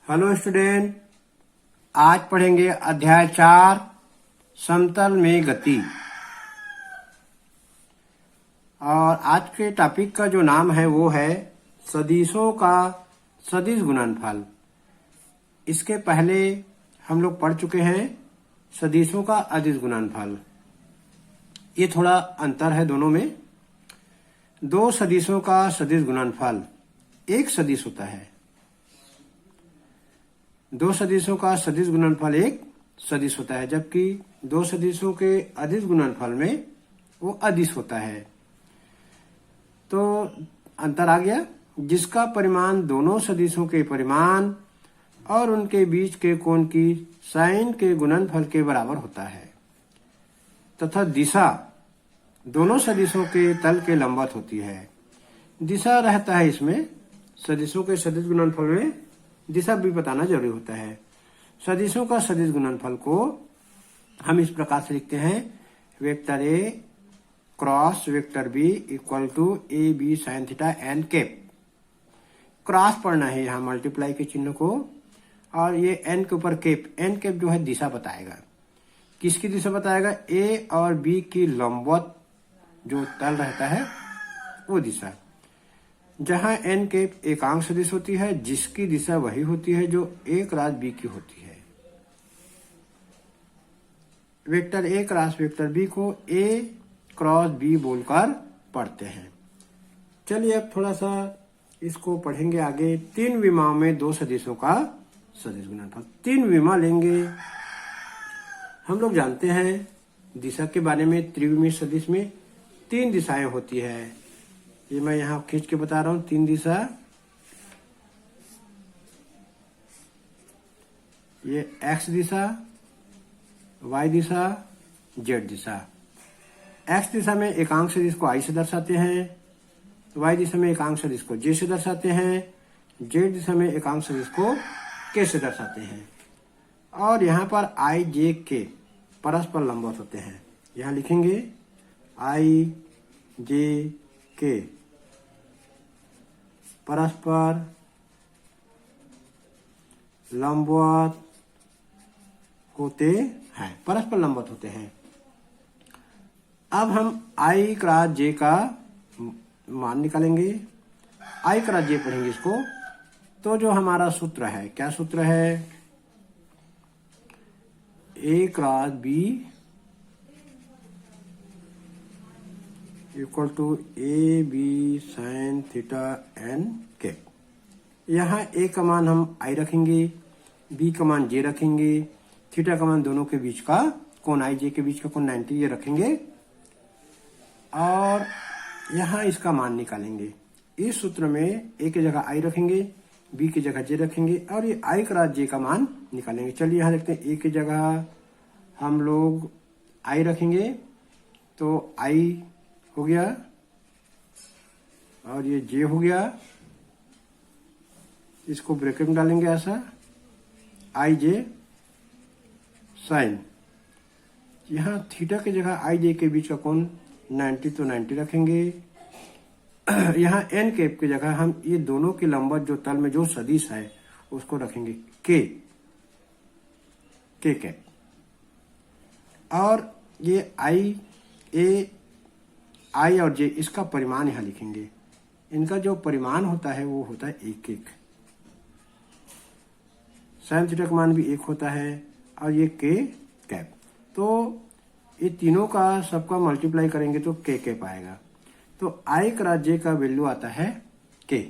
Hello student, आज पढ़ेंगे अध्याय 4 समतल में गति। और आज के टॉपिक का जो नाम है वो है सदिशों का सदिश गुणनफल। इसके पहले हम लोग पढ़ चुके हैं सदिशों का अदिश गुणनफल। ये थोड़ा अंतर है दोनों में। दो सदिशों का सदिश गुणनफल एक सदिश होता है। दो सदिशों का सदिश गुणनफल एक सदिश होता है, जबकि दो सदिशों के अदिश गुणनफल में वो अदिश होता है। तो अंतर आ गया, जिसका परिमाण दोनों सदिशों के परिमाण और उनके बीच के कोण की साइन के गुणनफल के बराबर होता है, तथा दिशा दोनों सदिशों के तल के लंबवत होती है। दिशा रहता है इसमें, सदिशों के सदिश गुणनफल में दिशा भी बताना जरूरी होता है। सदिशों का सदिश गुणनफल को हम इस प्रकार से लिखते हैं, vector A cross vector B equal to A B sine theta N cap. Cross पढ़ना है यहाँ मल्टीप्लाई के चिन्ह को, और ये एन के ऊपर कैप। एन कैप जो है दिशा बताएगा। किसकी दिशा बताएगा? ए और बी की लंबवत जो तल रहता है वो दिशा। जहां एन कैप एकांक सदिश होती है, जिसकी दिशा वही होती है जो ए क्रॉस बी की होती है। Vector A cross vector B को ए क्रॉस बी बोलकर पढ़ते हैं। चलिए अब थोड़ा सा इसको पढ़ेंगे आगे। तीन विमाओं में दो सदिशों का सदिश गुणनफल। तीन विमा लेंगे। हम लोग जानते हैं दिशा के बारे में, त्रिविमीय सदिश में तीन दिशाएं होती है। ये मैं यहां खींच के बता रहा हूं, तीन दिशा। ये एक्स दिशा, वाई दिशा, जेड दिशा। एक्स दिशा में एकांक सदिश को आई से दर्शाते हैं, वाई दिशा में एकांक सदिश को जे से दर्शाते हैं, जेड दिशा में एकांक सदिश को के से दर्शाते हैं। और यहाँ पर आई जे के परस्पर लंबवत होते हैं। यहाँ लिखेंगे आई जे के परस्पर लंबवत होते हैं, परस्पर लंबवत होते हैं। अब हम आई क्रॉस जे का मान निकालेंगे। आई क्रॉस जे पढ़ेंगे इसको। तो जो हमारा सूत्र है, क्या सूत्र है? A cross B equal to A B sine theta N cap. यहाँ ए का मान हम आई रखेंगे, बी का मान जे रखेंगे, थीटा का मान दोनों के बीच का कोण, आई जे के बीच का कोण 90 ये रखेंगे, और यहाँ इसका मान निकालेंगे। इस सूत्र में ए की जगह आई रखेंगे, बी की जगह जे रखेंगे, और ये आई क्रॉस जे का मान निकालेंगे। चलिए यहाँ देखते हैं, ए की जगह हम लोग आई रखेंगे, तो आई हो गया, और ये जे हो गया। इसको ब्रैकेट में डालेंगे ऐसा, आई जे साइन। यहाँ थीटा की जगह आई जे के बीच का कोण 90, तो 90 रखेंगे। यहाँ एन कैप की जगह हम ये दोनों की लंबवत जो तल में जो सदिश है उसको रखेंगे के कैप। और ये आई और जे, इसका परिमाण यहाँ लिखेंगे। इनका जो परिमाण होता है वो होता है एक एक। साइन थीटा का मान भी एक होता है, और ये के कैप। तो ये तीनों का सबका मल्टीप्लाई करेंगे तो के कैप आएगा। तो आई क्रॉस जे का वैल्यू आता है के।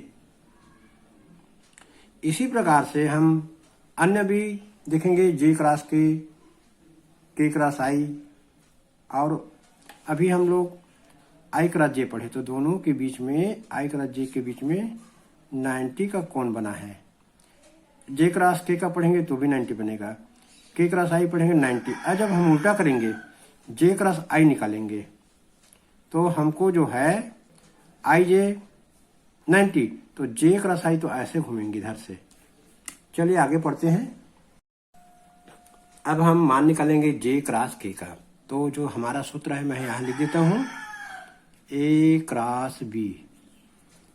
इसी प्रकार से हम अन्य भी देखेंगे, जे क्रॉस के क्रॉस आई। और अभी हम लोग आई क्रॉस जे पढ़े, तो दोनों के बीच में, आई क्रॉस जे के बीच में 90 का कोण बना है। जे क्रॉस के का पढ़ेंगे तो भी 90 बनेगा, के क्रॉस आई पढ़ेंगे 90। अब जब हम उल्टा करेंगे, जे क्रॉस आई निकालेंगे, तो हमको जो है आई जे 90, तो जे क्रॉस आई तो ऐसे घूमेंगे इधर से। चलिए आगे पढ़ते हैं। अब हम मान निकालेंगे जे क्रॉस के का। तो जो हमारा सूत्र है मैं यहाँ लिख देता हूँ, A cross B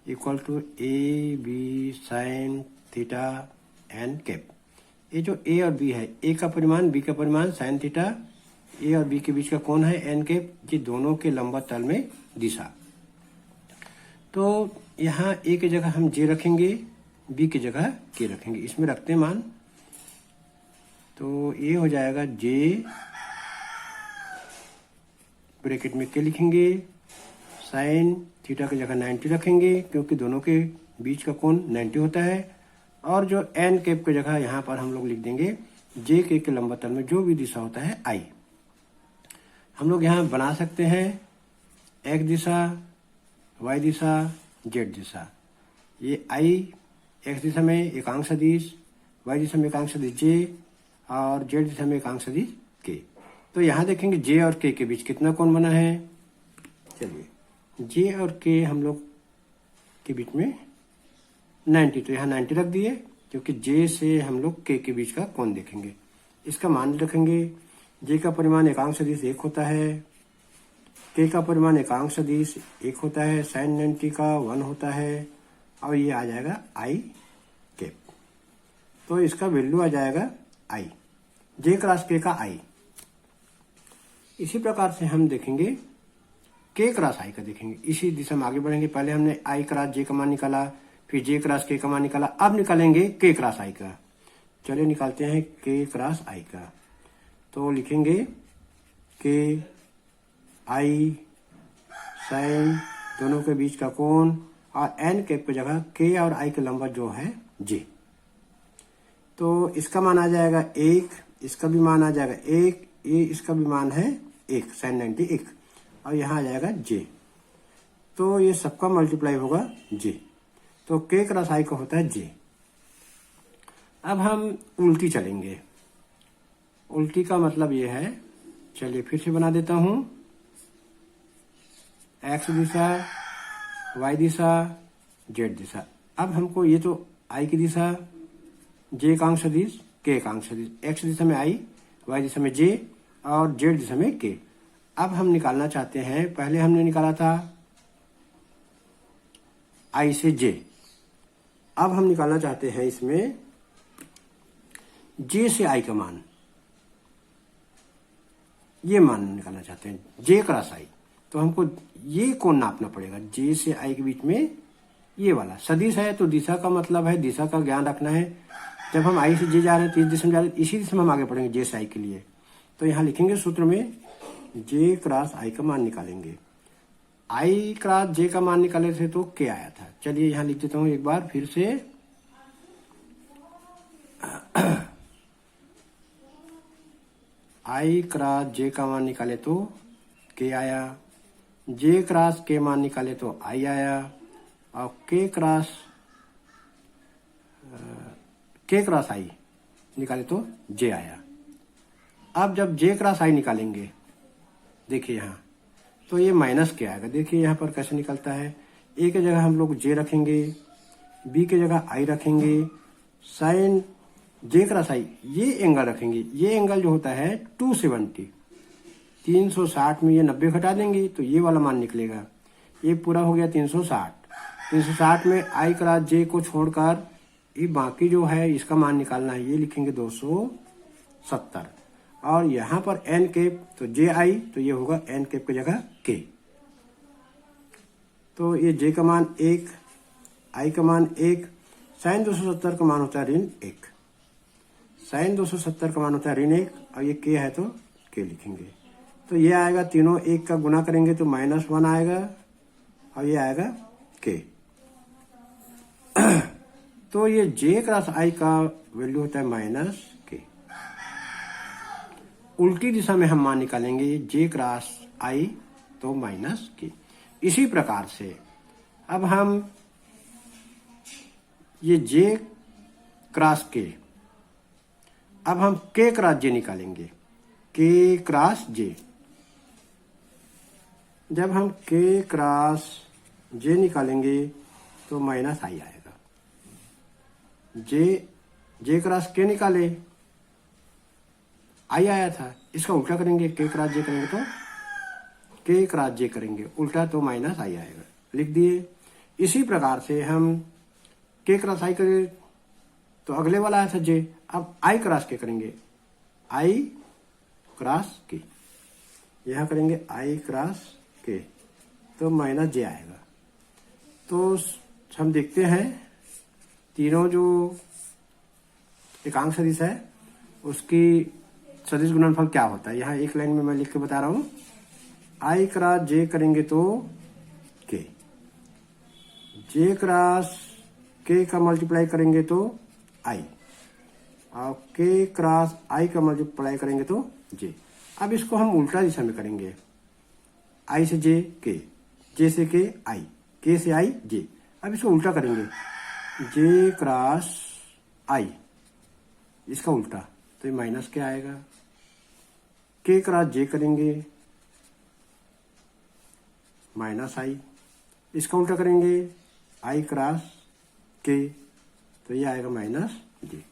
equal to A B sine theta N cap. ये जो ए और बी है, ए का परिमाण बी का परिमाण साइन थीटा, ए और बी के बीच का कोण है एन कैप, ये दोनों के लंबवत तल में दिशा। तो यहाँ ए की जगह हम जे रखेंगे, बी की जगह के रखेंगे, इसमें रखते हैं मान। तो ये हो जाएगा जे, ब्रैकेट में के लिखेंगे, साइन थीटा की जगह 90 रखेंगे क्योंकि दोनों के बीच का कोण 90 होता है, और जो एन कैप की जगह यहाँ पर हम लोग लिख देंगे जे के लंबवत तल में जो भी दिशा होता है आई। हम लोग यहाँ बना सकते हैं एक्स दिशा, वाई दिशा, जेड दिशा। ये आई एक्स दिशा में एकांक सदिश, वाई दिशा में एकांक सदिश जे, और जेड दिशा में एकांक सदिश के। तो यहाँ देखेंगे जे और के बीच कितना कोण बना है। चलिए जे और के हम लोग के बीच में 90, तो यहाँ 90 रख दिए क्योंकि जे से हम लोग के बीच का कोण देखेंगे। इसका मान रखेंगे, जे का परिमाण एकांक सदिश 1 होता है, के का परिमाण एकांक सदिश 1 होता है, साइन 90 का 1 होता है, और ये आ जाएगा आई कैप। तो इसका वैल्यू आ जाएगा आई, जे क्रॉस के का आई। इसी प्रकार से हम देखेंगे के क्रॉस आई का देखेंगे, इसी दिशा में आगे बढ़ेंगे। पहले हमने आई क्रॉस जे का मान निकाला, फिर जे क्रॉस के का मान निकाला, अब निकालेंगे के क्रॉस आई का। चलिए निकालते हैं के क्रॉस आई का। तो लिखेंगे के आई साइन दोनों के बीच का कोण, और एन कैप की जगह के और आई के लंबवत जो है जे। तो इसका मान आ जाएगा 1, इसका भी मान आ जाएगा 1, ये इसका भी मान है 1 साइन 90 1, और यहाँ आ जाएगा जे। तो ये सबका मल्टीप्लाई होगा जे। तो के क्रॉस आई का होता है जे। अब हम उल्टी चलेंगे। उल्टी का मतलब ये है, चलिए फिर से बना देता हूं, एक्स दिशा, वाई दिशा, जेड दिशा। अब हमको ये तो आई की दिशा, जे एकांक सदिश, के एकांक सदिश, एक्स दिशा में आई, वाई दिशा में जे, और जेड दिशा में के। अब हम निकालना चाहते हैं, पहले हमने निकाला था आई से जे, अब हम निकालना चाहते हैं इसमें जे से आई का मान, ये मान निकालना चाहते हैं जे क्रॉस आई। तो हमको ये कोण नापना पड़ेगा, जे से आई के बीच में ये वाला सदिश है, तो दिशा का मतलब है, दिशा का ज्ञान रखना है। जब हम आई से जे जा रहे हैं तो इस दिशा में जा रहे हैं, इसी दिशा में हम आगे बढ़ेंगे जे से आई के लिए। तो यहाँ लिखेंगे सूत्र में जे क्रॉस आई का मान निकालेंगे। आई क्रॉस जे का मान निकाले थे तो के आया था। चलिए यहाँ लिख देता हूँ एक बार फिर से, आई क्रॉस जे का मान निकाले तो के आया, जे क्रॉस के मान निकाले तो आई आया, और के क्रॉस आई निकाले तो जे आया। अब जब जे क्रॉस आई निकालेंगे, देखिए यहाँ, तो ये माइनस के आएगा। देखिए यहाँ पर कैसे निकलता है, ए की जगह हम लोग जे रखेंगे, बी की जगह आई रखेंगे, साइन जे क्रॉस आई ये एंगल रखेंगे। ये एंगल जो होता है 270, 360 में ये 90 घटा देंगे तो ये वाला मान निकलेगा। ये पूरा हो गया 360। 360 में आई क्रॉस जे को छोड़कर ये बाकी जो है इसका मान निकालना है, ये लिखेंगे 270। और यहाँ पर एन कैप, तो जे आई, तो ये होगा एन कैप की जगह के। तो ये जे का मान 1, आई का मान 1, साइन 270 का मान होता है ऋण 1, साइन 270 का मान होता है ऋण 1, और ये के है तो के लिखेंगे। तो ये आएगा, तीनों 1 का गुना करेंगे तो -1 आएगा, और ये आएगा के। तो ये जे क्रॉस आई का वैल्यू होता है -के। उल्टी दिशा में हम मान निकालेंगे जे क्रॉस आई तो -के। इसी प्रकार से अब हम ये जे क्रॉस के, अब हम के क्रॉस जे निकालेंगे, के क्रॉस जे। जब हम के क्रॉस जे निकालेंगे तो -i आएगा। जे क्रॉस के निकाले, आई आया था, इसका उल्टा करेंगे, के क्रॉस जे करेंगे तो के क्रॉस जे करेंगे, उल्टा तो -i आएगा, लिख दिए। इसी प्रकार से हम के क्रॉस आई करें तो अगले वाला आया था जे। अब आई क्रॉस के करेंगे, आई क्रॉस के, यहां करेंगे आई क्रॉस के, तो माइनस जे आएगा। तो हम देखते हैं तीनों जो एकांक सदिश है उसकी सदिश गुणनफल क्या होता है। यहाँ एक लाइन में मैं लिख के बता रहा हूं, आई क्रॉस जे करेंगे तो के, जे क्रॉस के का मल्टीप्लाई करेंगे तो आई, और के क्रॉस आई का मल्टीप्लाई करेंगे तो जे। अब इसको हम उल्टा दिशा में करेंगे, आई से जे के, जे से के आई, के से आई जे। अब इसको उल्टा करेंगे, जे क्रॉस आई, इसका उल्टा, तो ये माइनस के आएगा। के क्रॉस जे करेंगे, माइनस आई, इसका उल्टा करेंगे आई क्रॉस के, तो ये आएगा माइनस जे।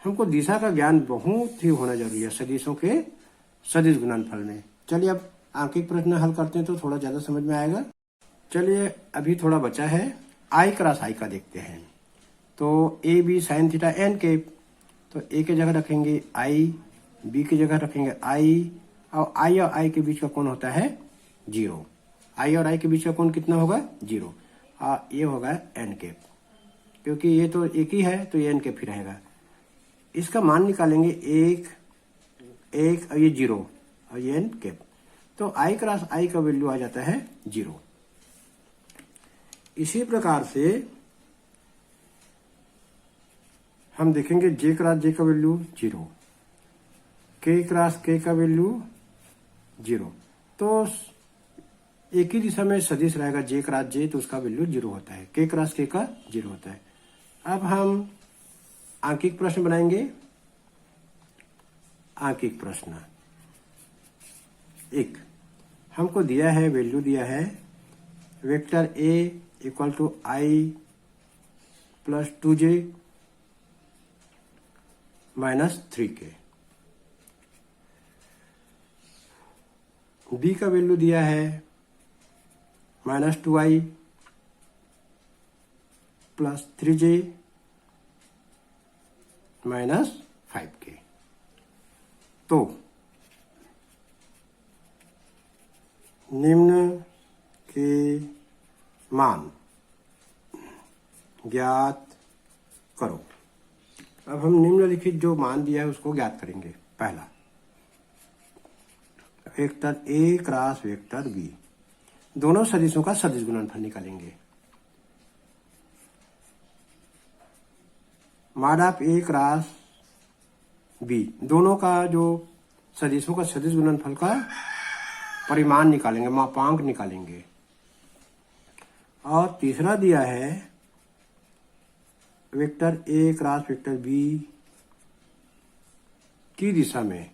हमको दिशा का ज्ञान बहुत ही होना जरूरी है सदिशों के सदिश गुणनफल में। चलिए अब आंकिक प्रश्न हल करते हैं तो थोड़ा ज्यादा समझ में आएगा। चलिए अभी थोड़ा बचा है, आई क्रॉस आई का देखते हैं। तो A B sine theta N के, तो ए की जगह रखेंगे आई, बी की जगह रखेंगे आई, और आई के बीच का कोण होता है 0। आई और आई के बीच का कोण कितना होगा 0, और ये होगा एन कैप, क्योंकि ये तो एक ही है तो ये एन कैप ही रहेगा। इसका मान निकालेंगे एक और ये 0 और ये एन कैप, तो आई क्रॉस आई का वैल्यू आ जाता है 0। इसी प्रकार से हम देखेंगे जे क्रॉस जे का वैल्यू 0, के क्रॉस के का वैल्यू 0, तो एक ही दिशा में सदिश रहेगा जे क्रॉस जे, तो उसका वैल्यू 0 होता है, के क्रॉस के का 0 होता है। अब हम आंकिक प्रश्न बनाएंगे। आंकिक प्रश्न एक, हमको दिया है, वैल्यू दिया है vector A equal to I plus 2j minus 3k। B का वैल्यू दिया है minus 2i plus 3j minus 5k। तो निम्न के मान ज्ञात करो। अब हम निम्नलिखित जो मान दिया है उसको ज्ञात करेंगे। पहला, vector A cross vector B, दोनों सदिशों का सदिश गुणनफल निकालेंगे। Mod of A cross B, दोनों का जो सदिशों का सदिश गुणनफल का परिमाण निकालेंगे, मापांक निकालेंगे। और तीसरा दिया है vector A cross vector B की दिशा में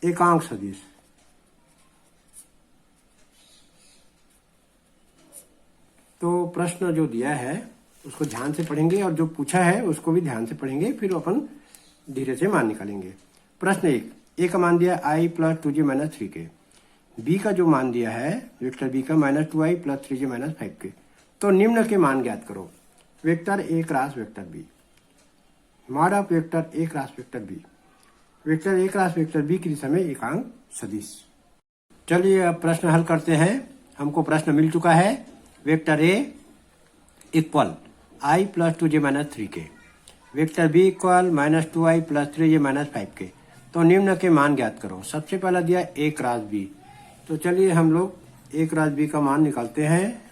एकांक सदिश। तो प्रश्न जो दिया है उसको ध्यान से पढ़ेंगे और जो पूछा है उसको भी ध्यान से पढ़ेंगे, फिर अपन धीरे से मान निकालेंगे। प्रश्न एक, ए का मान दिया आई plus 2j minus 3k, B का जो मान दिया है वेक्टर बी का minus 2i plus 3j minus 5k। तो निम्न के मान ज्ञात करो। Vector A cross vector B, mod of vector A cross vector B, vector A cross vector B की दिशा में एकांक सदिश। चलिए अब प्रश्न हल करते हैं। हमको प्रश्न मिल चुका है, vector A equal I plus 2j minus 3k, vector B equal minus 2i plus 3j minus 5k। तो निम्न के मान ज्ञात करो। सबसे पहला दिया ए क्रॉस बी, तो चलिए हम लोग ए क्रॉस बी का मान निकालते हैं।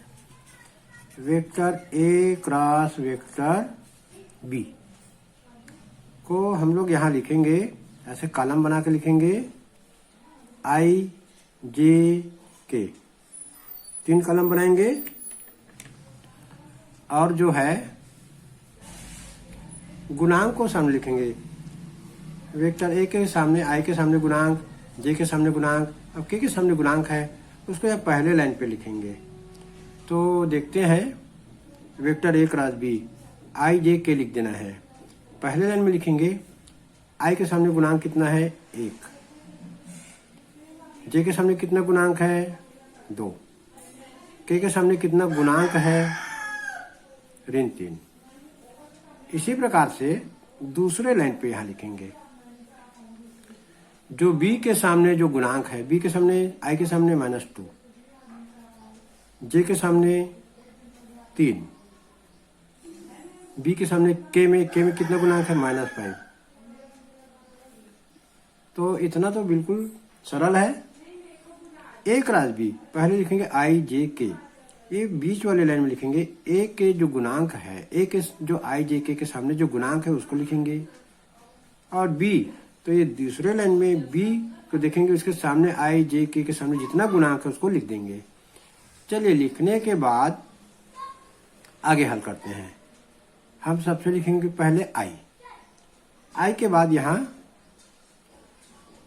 Vector A cross vector B को हम लोग यहाँ लिखेंगे, ऐसे कॉलम बना के लिखेंगे, आई जे के, 3 कॉलम बनाएंगे। और जो है गुणांक को सामने लिखेंगे, वेक्टर ए के सामने आई के सामने गुणांक, जे के सामने गुणांक, अब के सामने गुणांक है, उसको यहाँ पहले लाइन पे लिखेंगे। तो देखते हैं, vector A cross B, I J के लिख देना है। पहले लाइन में लिखेंगे आई के सामने गुणांक कितना है 1, जे के सामने कितना गुणांक है 2, के सामने कितना गुणांक है ऋण 3। इसी प्रकार से दूसरे लाइन पे यहां लिखेंगे जो b के सामने जो गुणांक है, b के सामने i के सामने -2, j के सामने 3, b के सामने k में कितना गुणांक है -5। तो इतना तो बिल्कुल सरल है। a क्रॉस b पहले लिखेंगे i j k, ये बीच वाले लाइन में लिखेंगे a के जो गुणांक है, a के जो i j k के सामने जो गुणांक है उसको लिखेंगे, और b तो ये दूसरे लाइन में b को देखेंगे उसके सामने i j k के सामने जितना गुणांक है उसको लिख देंगे। चलिए लिखने के बाद आगे हल करते हैं। हम सबसे लिखेंगे पहले i के बाद यहाँ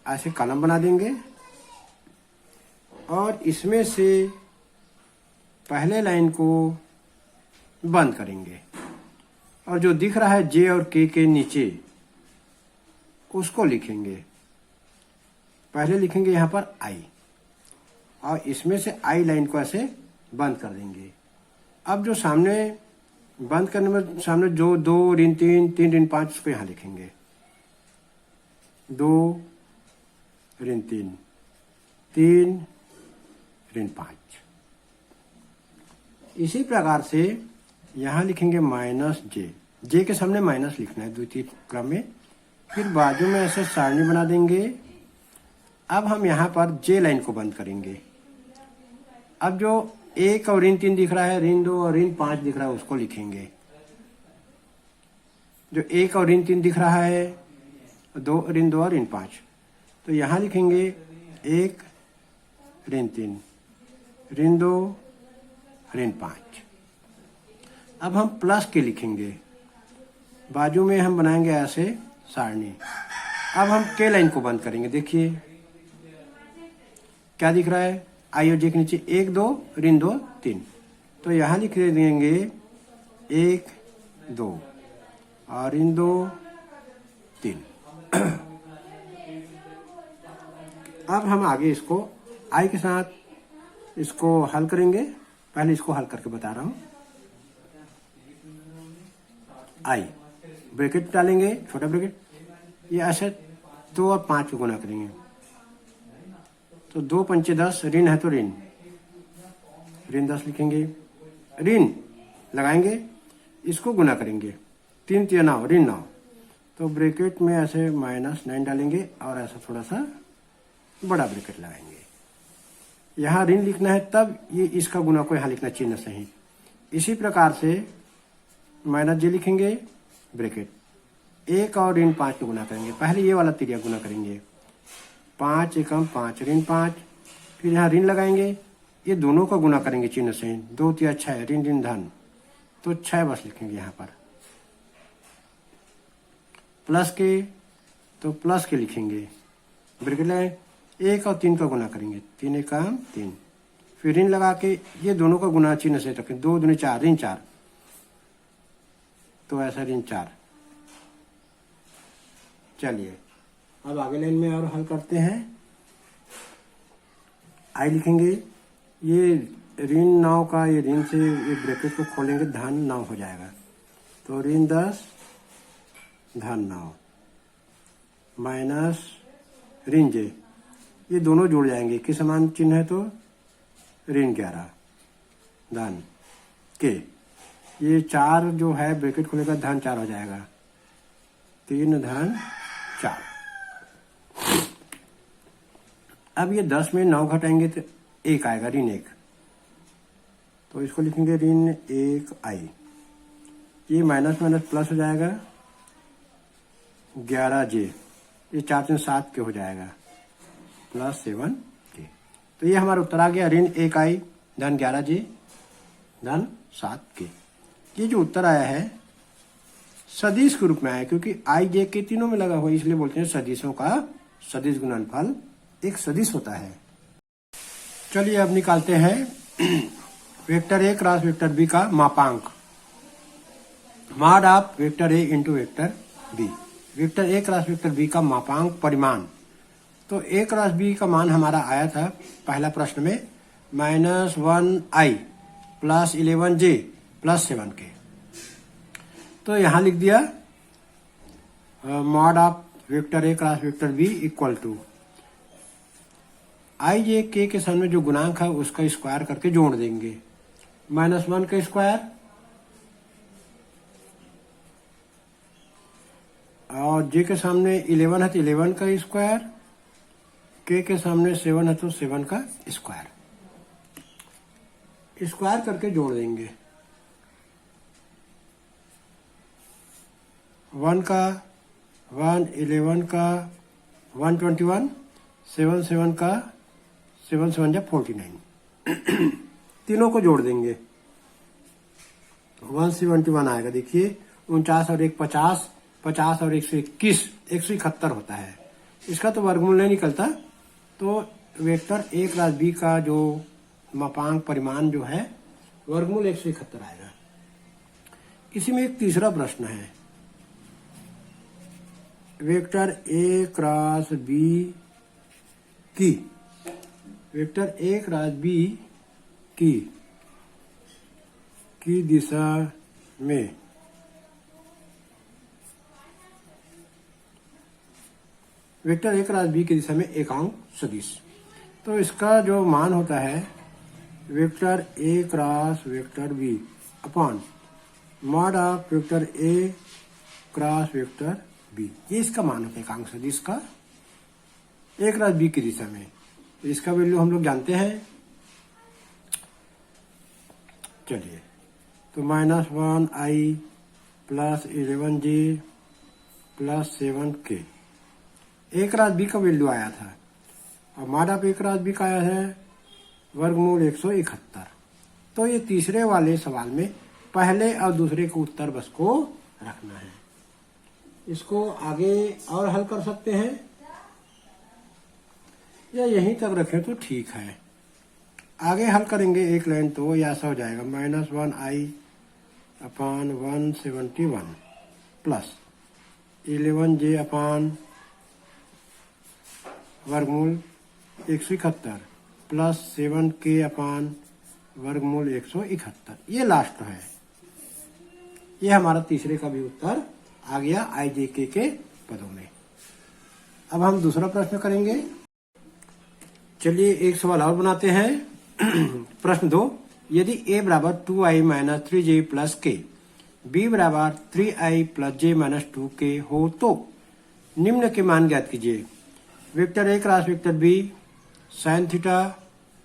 ऐसे कॉलम बना देंगे और इसमें से पहले लाइन को बंद करेंगे और जो दिख रहा है j और k के नीचे उसको लिखेंगे। पहले लिखेंगे यहाँ पर i और इसमें से i लाइन को ऐसे बंद कर देंगे। अब जो सामने बंद करने में सामने जो 2 ऋण 3 3 ऋण 5 उसको यहाँ लिखेंगे 2 ऋण 3 3 ऋण 5। इसी प्रकार से यहाँ लिखेंगे -j के सामने माइनस लिखना है द्वितीय क्रम में, फिर बाजू में ऐसे सारणी बना देंगे। अब हम यहाँ पर j लाइन को बंद करेंगे। अब जो 1 और ऋण 3 दिख रहा है, ऋण 2 और ऋण 5 दिख रहा है उसको लिखेंगे। जो 1 और ऋण 3 दिख रहा है, ऋण 2 और ऋण 5, तो यहाँ लिखेंगे 1 ऋण 3 ऋण 2 ऋण 5। अब हम प्लस के लिखेंगे, बाजू में हम बनाएंगे ऐसे सारणी। अब हम के लाइन को बंद करेंगे। देखिए क्या दिख रहा है, आई और जे के नीचे 1 2 ऋण 2 3, तो यहाँ लिख देंगे 1 2 और ऋण 2 3। अब हम आगे इसको आई के साथ इसको हल करेंगे। पहले इसको हल करके बता रहा हूं। आई ब्रैकेट डालेंगे, छोटा ब्रैकेट, ये ऐसे 2 और 5 को गुना करेंगे तो 2 पंचे 10, ऋण है तो ऋण 10 लिखेंगे, ऋण लगाएंगे, इसको गुना करेंगे 3 3 9 ऋण 9, तो ब्रैकेट में ऐसे -9 डालेंगे और ऐसा थोड़ा सा बड़ा ब्रैकेट लगाएंगे। यहाँ ऋण लिखना है तब ये इसका गुना को यहाँ लिखना चिन्ह सही। इसी प्रकार से -j लिखेंगे, ब्रैकेट 1 और ऋण 5 को गुना करेंगे। पहले ये वाला तिरिया गुना करेंगे, 5 एकम 5 ऋण 5, फिर यहाँ ऋण लगाएंगे, ये दोनों का गुना करेंगे चिन्ह से, 2 3 6 ऋण ऋण धन, तो 6 बस लिखेंगे यहाँ पर। प्लस के तो प्लस के लिखेंगे, ब्रैकेट लगाए, 1 और 3 का गुना करेंगे, 3 एकम 3, फिर ऋण लगा के ये दोनों का गुना चिन्ह से रखें, 2 दूनी 4 ऋण 4, तो ऐसा ऋण 4। चलिए अब आगे लाइन में और हल करते हैं। आई लिखेंगे, ये ऋण 9 का ये ऋण से ये ब्रैकेट को खोलेंगे, धन 9 हो जाएगा, तो ऋण 10 धन 9 माइनस ऋण j, ये दोनों जुड़ जाएंगे, किस समान चिन्ह है तो ऋण 11 धन के, ये 4 जो है ब्रैकेट खुलेगा, धन 4 हो जाएगा, 3 धन 4। अब ये 10 में 9 घटाएंगे तो 1 आएगा, ऋण 1, तो इसको लिखेंगे ऋण 1 आई, ये माइनस माइनस प्लस हो जाएगा, 11j, ये 4 3 7 के हो जाएगा, प्लस 7k। तो ये हमारा उत्तर आ गया, ऋण 1 आई धन 11j धन 7k। ये जो उत्तर आया है सदिश के रूप में आया, क्योंकि आई जे के तीनों में लगा हुआ, इसलिए बोलते हैं सदिशों का सदिश गुणनफल एक सदिश होता है। चलिए अब निकालते हैं vector A cross vector B का मापांक, mod of vector A into vector B. Vector A cross vector B का मापांक परिमाण, तो ए क्रॉस बी का मान हमारा आया था पहला प्रश्न में -1i + 11j + 7k। तो यहाँ लिख दिया mod of vector A cross vector B equal to I J K सामने जो गुणांक है उसका स्क्वायर करके जोड़ देंगे। -1 का स्क्वायर और जे के सामने 11 है तो 11 का स्क्वायर, के सामने 7 है तो 7 का स्क्वायर करके जोड़ देंगे। 1 का 1, 11 का 121, 7 का 7 जा 49 तीनों को जोड़ देंगे 171 आएगा। देखिए 49 और 1 50, 50 और 121 171 होता है। इसका तो वर्गमूल नहीं निकलता, तो वेक्टर ए क्रॉस बी का जो मापांक परिमाण जो है वर्गमूल 171 आएगा। इसी में एक तीसरा प्रश्न है, वेक्टर ए क्रॉस बी की दिशा में वेक्टर ए क्रॉस बी की दिशा में एकांक सदिश। तो इसका जो मान होता है vector A cross vector B upon mod of vector A cross vector B, ये इसका मान होता है एकांक सदिश का ए क्रॉस बी की दिशा में। इसका वैल्यू हम लोग जानते हैं। चलिए तो -1i plus 11j plus 7k A cross B का वैल्यू आया था और mod of A cross B का आया है वर्गमूल 171। तो ये तीसरे वाले सवाल में पहले और दूसरे के उत्तर बस को रखना है। इसको आगे और हल कर सकते हैं या यहीं तक रखें तो ठीक है। आगे हल करेंगे एक लाइन तो ये ऐसा हो जाएगा -1i upon 171 plus 11j upon वर्गमूल 171 प्लस 7k अपॉन वर्गमूल 171। ये लास्ट है। ये हमारा तीसरे का भी उत्तर आ गया आई जे के पदों में। अब हम दूसरा प्रश्न करेंगे। चलिए एक सवाल और बनाते हैं। प्रश्न 2, यदि a बराबर 2i minus 3j plus k, b बराबर 3i plus j minus 2k हो तो निम्न के मान ज्ञात कीजिए। Vector A cross vector B sine theta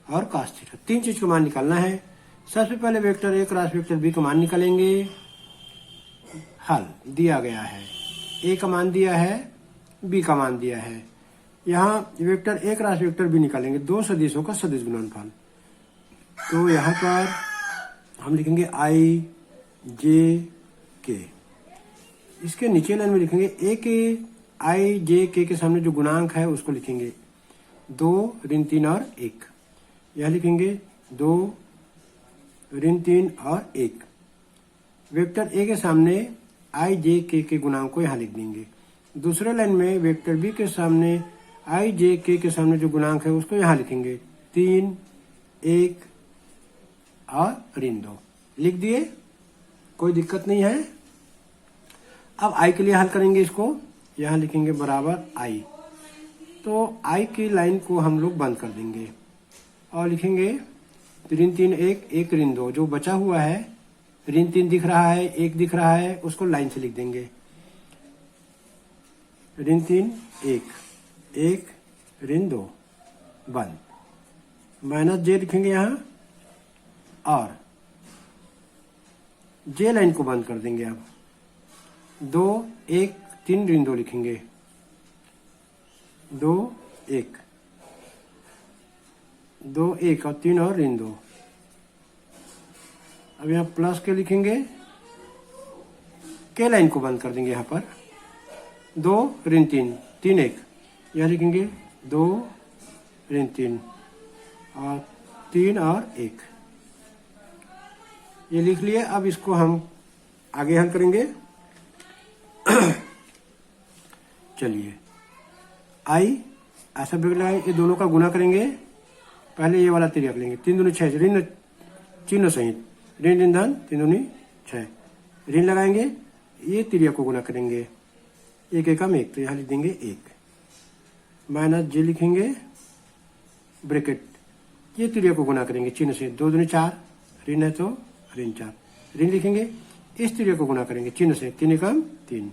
और कॉस थीटा, तीन चीज का मान निकालना है। सबसे पहले vector A cross vector B का मान निकालेंगे। हल दिया गया है, ए का मान दिया है, बी का मान दिया है। यहाँ vector A cross vector B निकालेंगे, दो सदिशों का सदिश गुणनफल। तो यहाँ पर हम लिखेंगे आई जे के। इसके नीचे लाइन में लिखेंगे ए के आई जे के सामने जो गुणांक है उसको लिखेंगे 2 ऋण 3 और 1। यह लिखेंगे 2 ऋण 3 और 1। वेक्टर ए के सामने आई जे के गुणांक को यहाँ लिख देंगे। दूसरे लाइन में वेक्टर बी के सामने आई जे के सामने जो गुणांक है उसको यहाँ लिखेंगे 3 1 और ऋण 2 लिख दिए, कोई दिक्कत नहीं है। अब आई के लिए हल करेंगे, इसको यहाँ लिखेंगे बराबर आई। तो आई की लाइन को हम लोग बंद कर देंगे और लिखेंगे ऋण 3 1 ऋण 2। जो बचा हुआ है ऋण 3 दिख रहा है, 1 दिख रहा है, उसको लाइन से लिख देंगे ऋण 3 1 ऋण 2 बंद। माइनस जे लिखेंगे यहाँ और जे लाइन को बंद कर देंगे। अब 2 1 3 ऋण 2 लिखेंगे 2 1 2 1 और 3 और ऋण 2। अब यहाँ प्लस के लिखेंगे, के लाइन को बंद कर देंगे यहाँ पर 2 ऋण 3 3 1। यहाँ लिखेंगे 2 ऋण 3 और 3 और 1। ये लिख लिए। अब इसको हम आगे हल करेंगे। चलिए आई ऐसा बिगड़ा है, ये दोनों का गुना करेंगे। पहले ये वाला 3 रख लेंगे, 3 दूनी 6 ऋण चिन्ह सहित ऋण ऋण धन 3 दूनी 6 ऋण लगाएंगे ये त्रिया को गुना करेंगे, एक एकम एक, तो यहाँ लिख देंगे 1 माइनस जे लिखेंगे ब्रैकेट, ये त्रिया को गुना करेंगे चिन्ह से, 2 दूनी 4, ऋण है तो ऋण 4, ऋण लिखेंगे, इस त्रिया को गुना करेंगे चिन्ह से, 3 एकम 3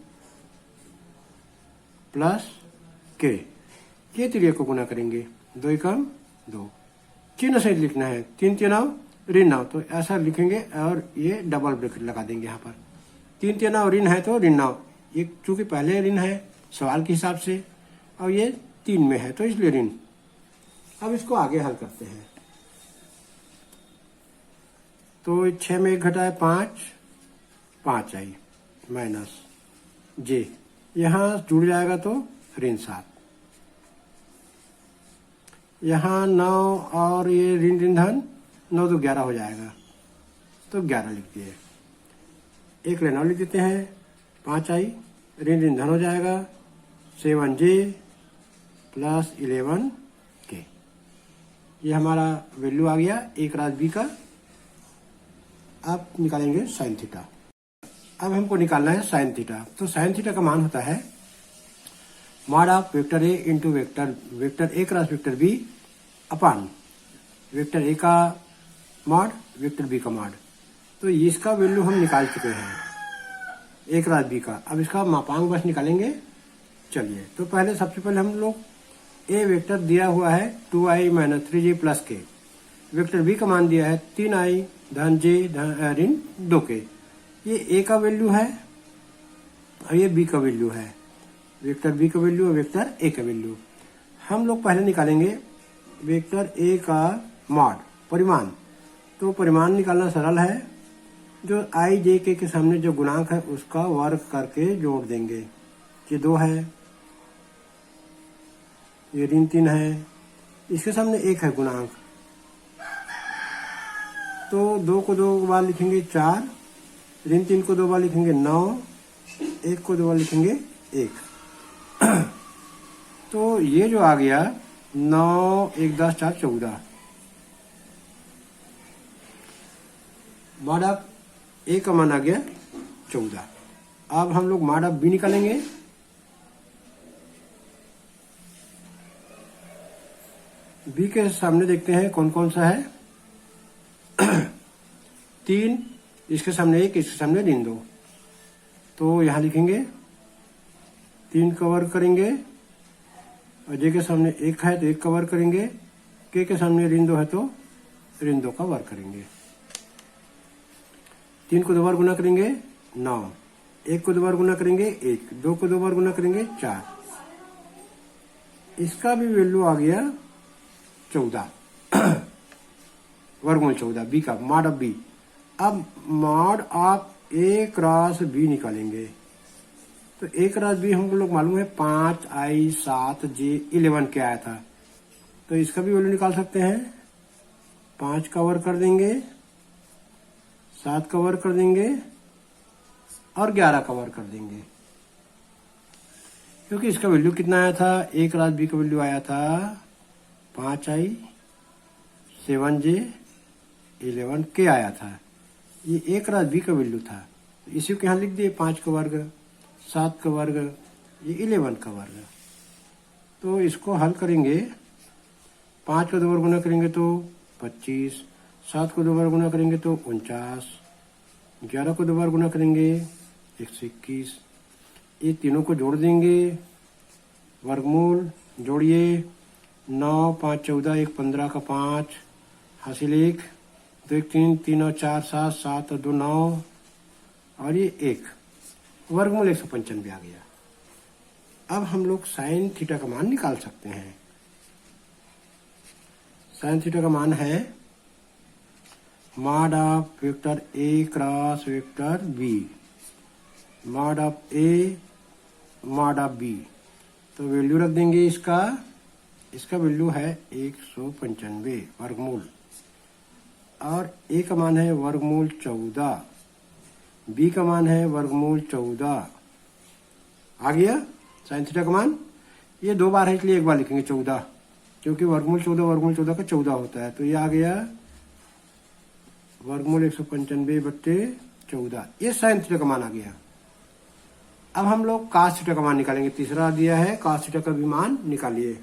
प्लस के, ये त्रिया को गुना करेंगे, 2 एकम 2, चिन्ह से लिखना है, 3 3 ऋण 9, तो ऐसा लिखेंगे और ये डबल ब्रैकेट लगा देंगे यहाँ पर, 3 3 ऋण है तो ऋण 9, ये चूंकि पहले ऋण है सवाल के हिसाब से और ये 3 में है तो इसलिए ऋण। अब इसको आगे हल करते हैं, तो 6 में 1 घटाए 5, 5 आई माइनस जे, यहाँ जुड़ जाएगा तो ऋण 7, यहाँ 9 और ये ऋण ऋण धन 9 तो 11 हो जाएगा, तो 11 लिख दिए, 1 ले 9 लिख देते हैं, 5 आई, ऋण ऋण धन हो जाएगा, 7j प्लस 11k, ये हमारा वैल्यू आ गया एक राशि बी का। अब निकालेंगे साइन थीटा। अब हमको निकालना है साइन थीटा, तो साइन थीटा का मान होता है mod of vector A into vector A cross vector B upon vector A का मॉड वेक्टर बी का मॉड। तो इसका वैल्यू हम निकाल चुके हैं ए क्रॉस बी का, अब इसका मापांक बस निकालेंगे। चलिए, तो पहले सबसे पहले हम लोग ए वेक्टर दिया हुआ है 2i माइनस 3j प्लस के, वेक्टर बी का मान दिया है 3i धन j ऋण 2k, ये ए का वैल्यू है और ये बी का वैल्यू है, वेक्टर बी का वैल्यू और वेक्टर ए का वैल्यू। हम लोग पहले निकालेंगे वेक्टर ए का मॉड परिमाण, तो परिमाण निकालना सरल है, जो आई जे के सामने जो गुणांक है उसका वर्ग करके जोड़ देंगे, ये 2 है, ये ऋण 3 है, इसके सामने 1 है गुणांक, तो 2 को 2 बार लिखेंगे 4, ऋण 3 को 2 बार लिखेंगे 9, 1 को 2 बार लिखेंगे 1। तो ये जो आ गया 9 1 10 4 14, मॉड ऑफ ए का मान आ गया 14। अब हम लोग मॉड ऑफ बी निकालेंगे, बी के सामने देखते हैं कौन कौन सा है 3, इसके सामने 1, इसके सामने ऋण 2, तो यहाँ लिखेंगे 3 का वर्ग करेंगे और जे के सामने 1 है तो 1 का वर्ग करेंगे, के सामने ऋण 2 है तो ऋण 2 का वर्ग करेंगे, 3 को 2 बार गुना करेंगे 9, 1 को 2 बार गुना करेंगे 1, 2 को 2 बार गुना करेंगे 4, इसका भी वैल्यू आ गया 14 वर्गमूल 14 बी का मॉड ऑफ बी। अब mod of A cross B निकालेंगे, तो ए क्रॉस बी हम लोग मालूम है 5i 7j 11 के आया था, तो इसका भी वैल्यू निकाल सकते हैं, 5 का वर्ग कर देंगे, 7 का वर्ग कर देंगे और 11 का वर्ग कर देंगे, क्योंकि इसका वैल्यू कितना आया था, ए क्रॉस बी का वैल्यू आया था 5i 7j 11k आया था, ये ए क्रॉस बी का वैल्यू था, इसी को यहाँ लिख दिए 5 का वर्ग 7 का वर्ग ये 11 का वर्ग। तो इसको हल करेंगे, 5 को 2 बार गुना करेंगे तो 25, 7 को 2 बार गुना करेंगे तो 49, 11 को 2 बार गुना करेंगे 121, ये तीनों को जोड़ देंगे, वर्गमूल जोड़िए, 9 5 14 1 15 का 5 हासिल 1, 2 1 3 3 और 4 7 7 और 2 9 और ये 1, वर्गमूल 195 आ गया। अब हम लोग साइन थीटा का मान निकाल सकते हैं। साइन थीटा का मान है mod of vector A cross vector B, mod of A mod of B, तो वैल्यू रख देंगे इसका वैल्यू है 195 वर्गमूल, और ए का मान है वर्गमूल 14, बी का मान है वर्गमूल 14 आ गया साइन थीटा का मान। ये 2 बार है इसलिए 1 बार लिखेंगे 14, क्योंकि वर्गमूल 14 का 14 होता है, तो ये आ गया वर्गमूल 195/14, ये साइन थीटा का मान आ गया। अब हम लोग cos थीटा का मान निकालेंगे। तीसरा दिया है cos थीटा का भी मान निकालिए।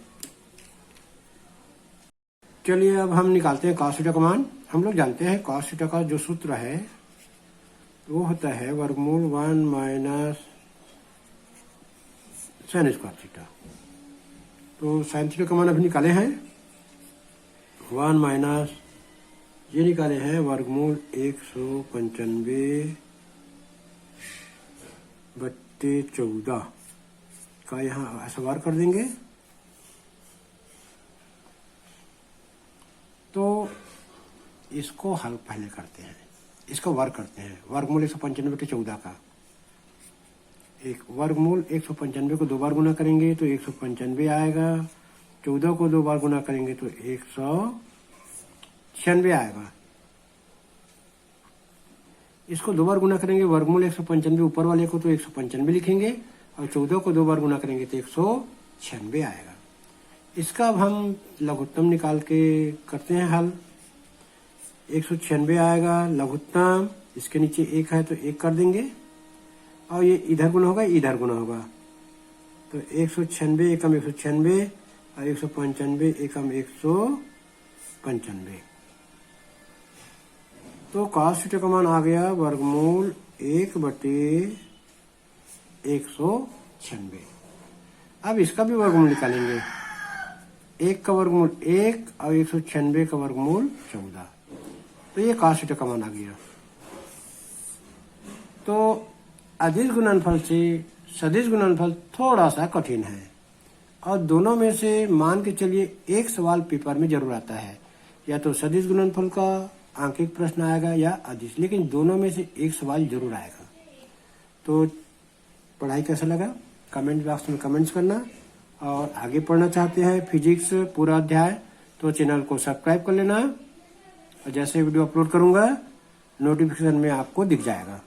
चलिए अब हम निकालते हैं cos थीटा का मान। हम लोग जानते हैं cos थीटा का जो सूत्र है वो होता है वर्गमूल 1 माइनस साइन स्क्वायर थीटा। तो साइन थीटा का मान अभी निकाले हैं 1 माइनस ये निकाले हैं वर्गमूल 195/14 का यहाँ ऐसा वार कर देंगे। तो इसको हल पहले करते हैं, इसको वर्ग करते हैं। वर्गमूल 195/14 का एक वर्गमूल 195 को 2 बार गुना करेंगे तो 195 आएगा। 14 को 2 बार गुना करेंगे तो 196 आएगा। इसको 2 बार गुना करेंगे वर्गमूल 195 ऊपर वाले को तो 195 लिखेंगे और 14 को 2 बार गुना करेंगे तो 196 आएगा। इसका अब हम लघुत्तम निकाल के करते हैं हल। 196 आएगा लघुत्तम, इसके नीचे 1 है तो 1 कर देंगे और ये इधर गुना होगा इधर गुना होगा तो 196 एकम 196 और 195 एकम 195। तो cos थीटा का मान आ गया वर्गमूल 1/196। अब इसका भी वर्गमूल निकालेंगे। 1 का वर्गमूल 1 और 196 का वर्गमूल 14। तो ये cos थीटा का मान आ गया। तो अदिश गुणनफल से सदिश गुणनफल थोड़ा सा कठिन है और दोनों में से मान के चलिए एक सवाल पेपर में जरूर आता है, या तो सदिश गुणनफल का आंकिक प्रश्न आएगा या अदिश, लेकिन दोनों में से एक सवाल जरूर आएगा। तो पढ़ाई कैसा लगा कमेंट बॉक्स में कमेंट्स करना, और आगे पढ़ना चाहते हैं फिजिक्स पूरा अध्याय तो चैनल को सब्सक्राइब कर लेना और जैसे वीडियो अपलोड करूंगा नोटिफिकेशन में आपको दिख जाएगा।